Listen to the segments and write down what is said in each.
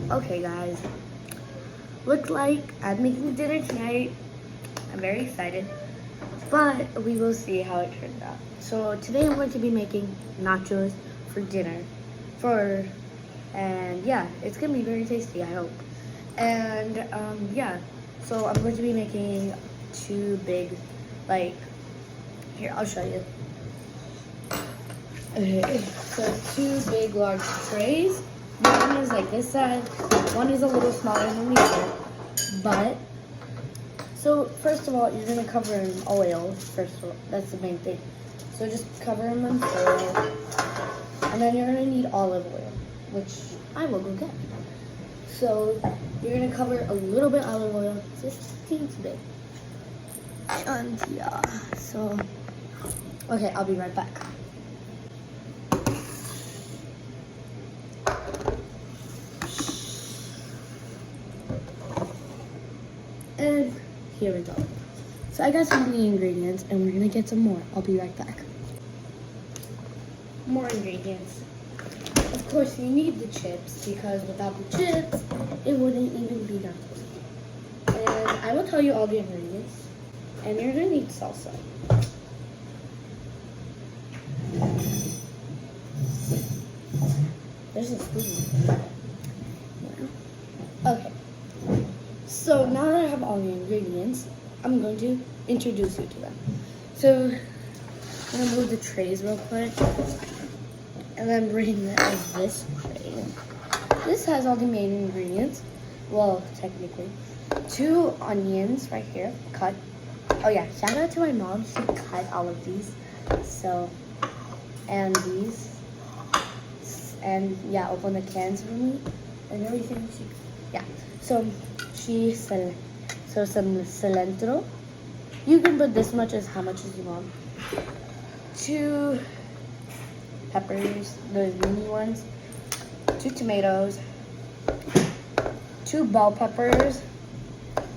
Okay guys, looks like I'm making dinner tonight. I'm very excited, but we will see how it turns out. So today I'm going to be making nachos for dinner. And yeah, it's gonna be very tasty, I hope. And yeah, so I'm going to be making two big, here, I'll show you. Okay, so two big large trays. One is like this size, one is a little smaller than the other. But, so first of all, you're gonna cover in oil, first of all, that's the main thing. So just cover them in oil, and then you're gonna need olive oil, which I will go get. So you're gonna cover a little bit olive oil, just seems big. And yeah, so, okay, I'll be right back. And here we go. So I got some of the ingredients and we're gonna get some more. I'll be right back. More ingredients. Of course you need the chips because without the chips, it wouldn't even be nachos. And I will tell you all the ingredients. And you're gonna need salsa. There's a spoon. Okay. So now that I have all the ingredients, I'm going to introduce you to them. So I'm gonna move the trays real quick, and then bring this tray. This has all the main ingredients. Well, technically, 2 onions right here, cut. Oh yeah, shout out to my mom. She cut all of these. So, and these, and yeah, open the cans for me and everything. Yeah. So she said, so some cilantro. You can put this much as how much as you want. 2 peppers, the mini ones. 2 tomatoes. 2 bell peppers,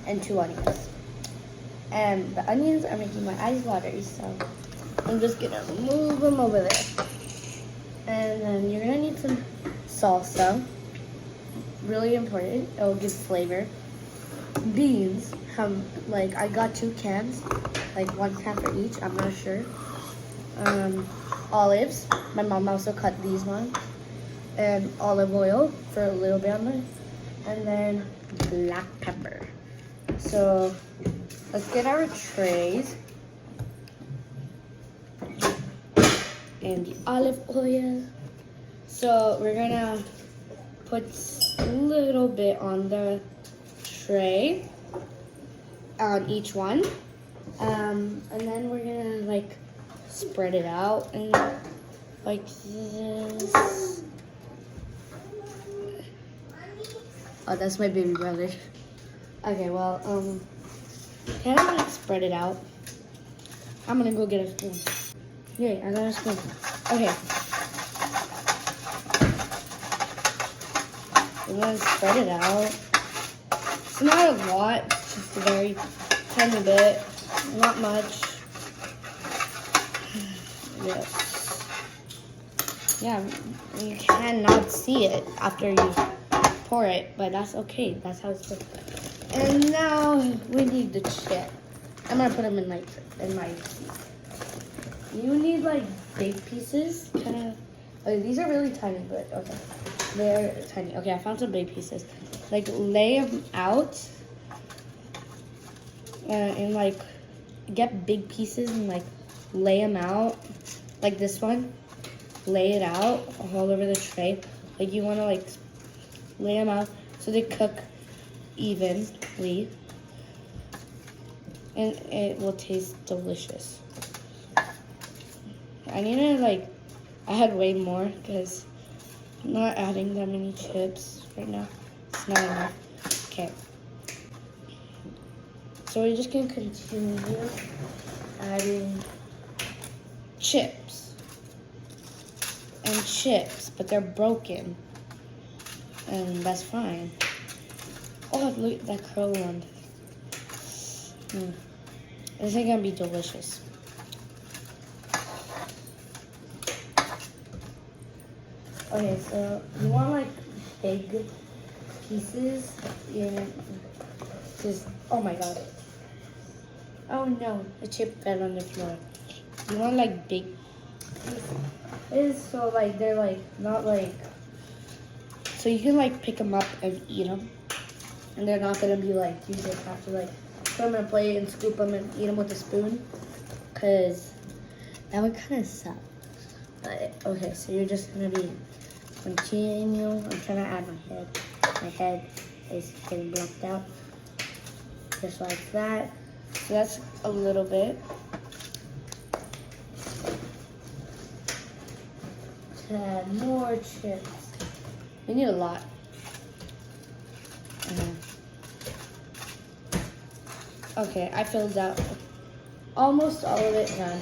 and 2 onions. And the onions are making my eyes watery, so I'm just gonna move them over there. And then you're gonna need some salsa. Really important, it will give flavor. Beans, I got 2 cans, like 1 can for each, I'm not sure. Olives, my mom also cut these ones. And olive oil for a little bit on there. And then black pepper. So let's get our trays. And the olive oil. So we're gonna put a little bit on the tray on each one, and then we're gonna spread it out and like this. Oh, that's my baby brother. Okay, well, can I spread it out? I'm gonna go get a spoon. Yay, I got a spoon. Okay. I'm gonna spread it out. It's not a lot, it's just a very tiny bit, not much. Yes. Yeah, you cannot see it after you pour it, but that's okay. That's how it's supposed to be. And now we need the chip. I'm gonna put them in my. You need big pieces, kind of. Okay, these are really tiny, but okay. They're tiny. Okay, I found some big pieces. Lay them out and get big pieces and lay them out like this one. Lay it out all over the tray. You want to lay them out so they cook evenly and it will taste delicious. I need to I had way more because I'm not adding that many chips right now. It's not enough. Okay. So we're just going to continue adding chips. And chips, but they're broken. And that's fine. Oh, look at that curl one. This is going to be delicious. Okay, so you want big pieces. Just, oh my god. Oh no, a chip fell on the floor. You want like big pieces? So like they're like not like, so you can like pick them up and eat them. And they're not gonna be like, you just have to like put them in a plate and scoop them and eat them with a spoon. Cause that would kind of suck. But okay, so you're just gonna be continue. I'm trying to add my head. My head is getting blocked out. Just like that. So that's a little bit. To add more chips. We need a lot. Okay, I filled out almost all of it done.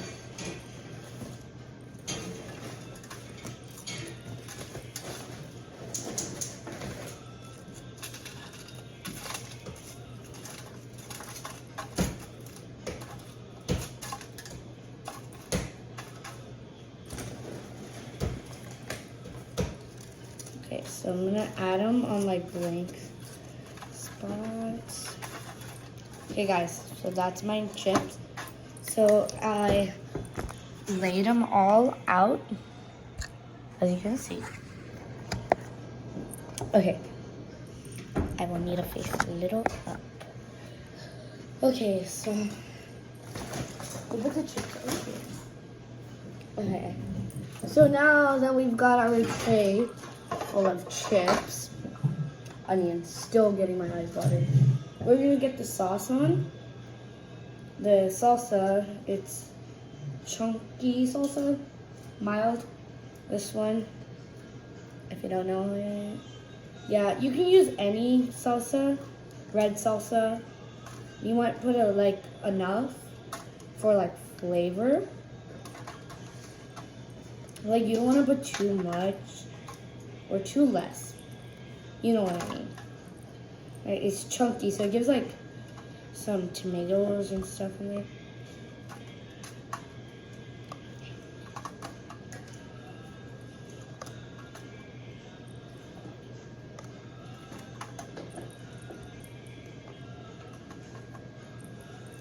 Okay, so I'm gonna add them on like blank spots. Okay guys, so that's my chips. So I laid them all out, as you can see. Okay, I will need to face a little up. Okay, so we'll put the chips over here. Okay, so now that we've got our tray full of chips, onions, still getting my eyes watered. We're gonna get the sauce on. The salsa, it's chunky salsa, mild. This one, if you don't know it. Yeah, you can use any salsa, red salsa. You might put like enough for like flavor. Like you don't want to put too much or too less. You know what I mean. Right, it's chunky, so it gives like some tomatoes and stuff in there.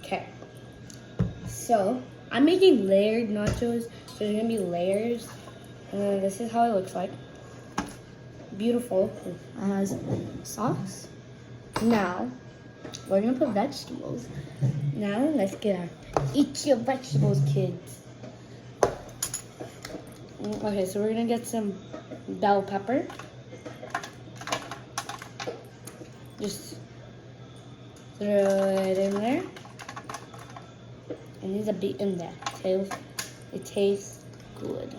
Okay, so I'm making layered nachos, so there's gonna be layers, and then this is how it looks like. Beautiful. It has sauce. Now we're gonna put vegetables. Now let's get our eat your vegetables, kids. Okay, so we're gonna get some bell pepper. Just throw it in there. It needs a bit in there. It tastes good.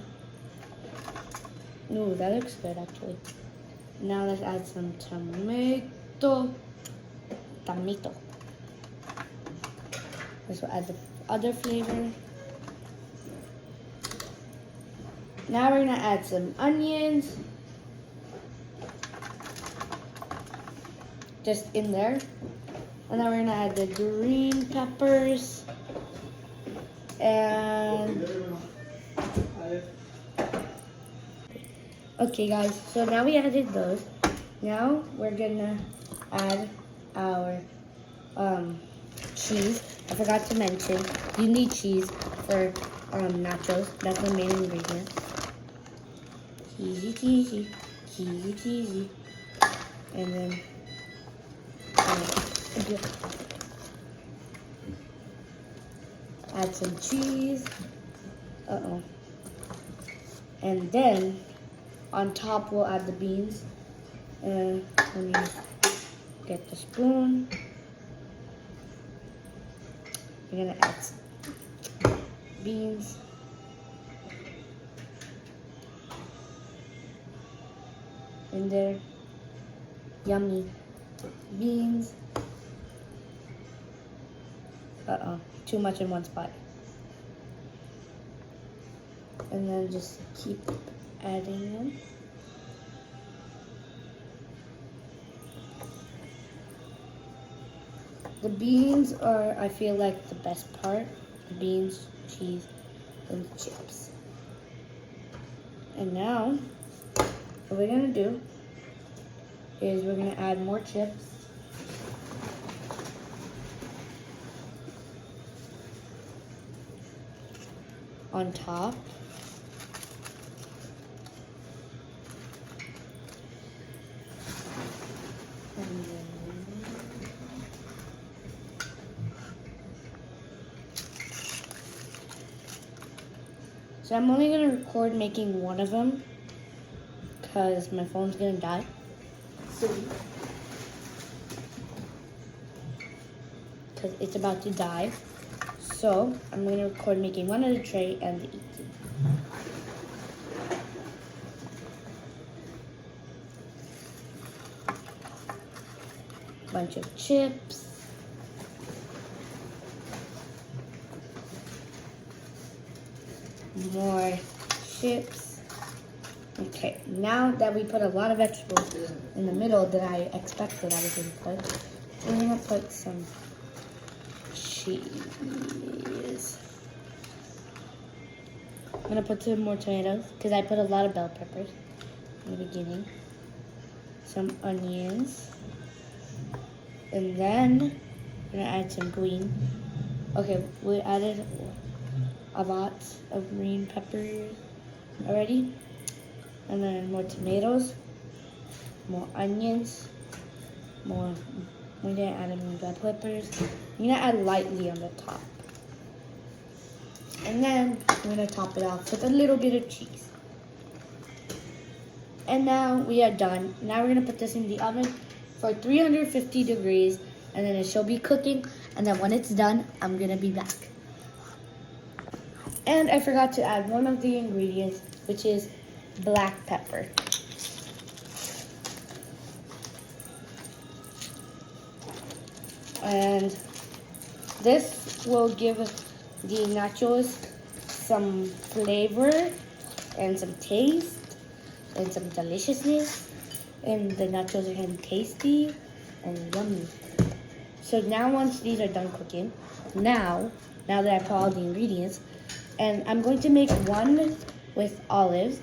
Ooh, that looks good actually. Now let's add some tomato. This will add the other flavor. Now we're gonna add some onions. Just in there. And then we're gonna add the green peppers. And okay guys, so now we added those. Now we're gonna add our cheese. I forgot to mention, you need cheese for nachos. That's the main ingredient. Cheesy, cheesy, cheesy, cheesy. And then add some cheese. And then on top we'll add the beans. And let me get the spoon. We're gonna add some beans. In there. Yummy beans. Too much in one spot. And then just keep adding them. The beans are, I feel like, the best part. The beans, cheese, and chips. And now, what we're gonna do is we're gonna add more chips. On top. So I'm only gonna record making one of them because my phone's gonna die soon. Because it's about to die. So I'm gonna record making one of the tray and the eating. Bunch of chips. More chips. Okay, now that we put a lot of vegetables in the middle that I expected I was going to put, we're going to put some cheese. I'm going to put some more tomatoes because I put a lot of bell peppers in the beginning. Some onions. And then I'm going to add some green. Okay, we added a lot of green peppers already. And then more tomatoes, more onions, more. We're gonna add in bell peppers. I'm gonna add lightly on the top. And then we're gonna top it off with a little bit of cheese. And now we are done. Now we're gonna put this in the oven for 350 degrees, and then it shall be cooking. And then when it's done, I'm gonna be back. And I forgot to add one of the ingredients, which is black pepper. And this will give the nachos some flavor and some taste and some deliciousness. And the nachos are going to be tasty and yummy. So now once these are done cooking, now that I put all the ingredients, and I'm going to make one with olives,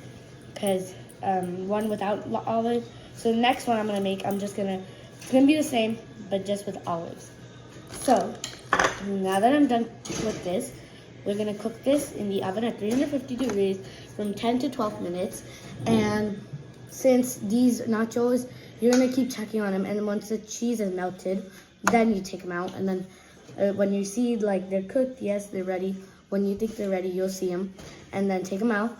because one without olives. So the next one I'm gonna make, it's gonna be the same, but just with olives. So now that I'm done with this, we're gonna cook this in the oven at 350 degrees from 10 to 12 minutes. And since these nachos, you're gonna keep checking on them, and once the cheese is melted, then you take them out. And then when you see like they're cooked, yes, they're ready. When you think they're ready, you'll see them, and then take them out.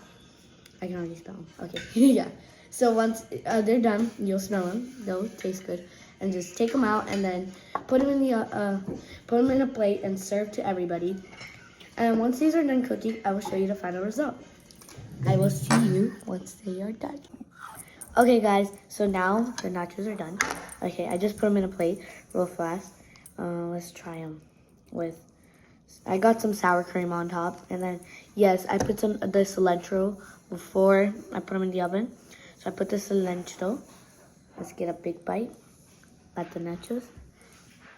I can already smell them. Okay, yeah. So once they're done, you'll smell them. They'll taste good, and just take them out, and then put them in a plate and serve to everybody. And once these are done cooking, I will show you the final result. I will see you once they are done. Okay, guys. So now the nachos are done. Okay, I just put them in a plate real fast. Let's try them with. I got some sour cream on top, and then yes, I put the cilantro before I put them in the oven. So I put the cilantro. Let's get a big bite at the nachos.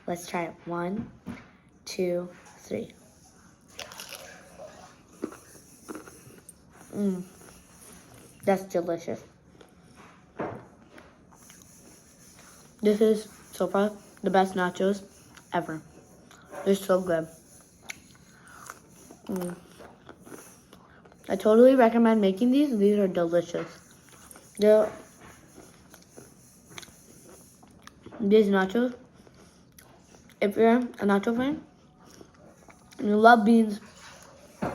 Let's try it. 1, 2, 3. That's delicious. This is so far the best nachos ever. They're so good. I totally recommend making these. These are delicious. These nachos, if you're a nacho fan, you love beans,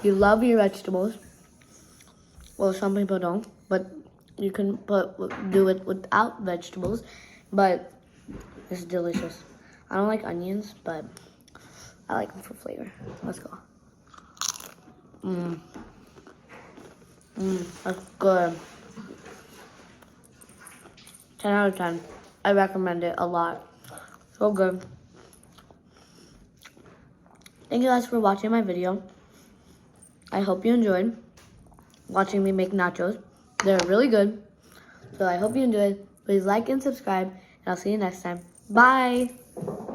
you love your vegetables. Well, some people don't, but you can do it without vegetables. But it's delicious. I don't like onions, but I like them for flavor. Let's go. That's good. 10 out of 10. I recommend it a lot. So good. Thank you guys for watching my video. I hope you enjoyed watching me make nachos. They're really good. So I hope you enjoyed. Please like and subscribe, and I'll see you next time. Bye.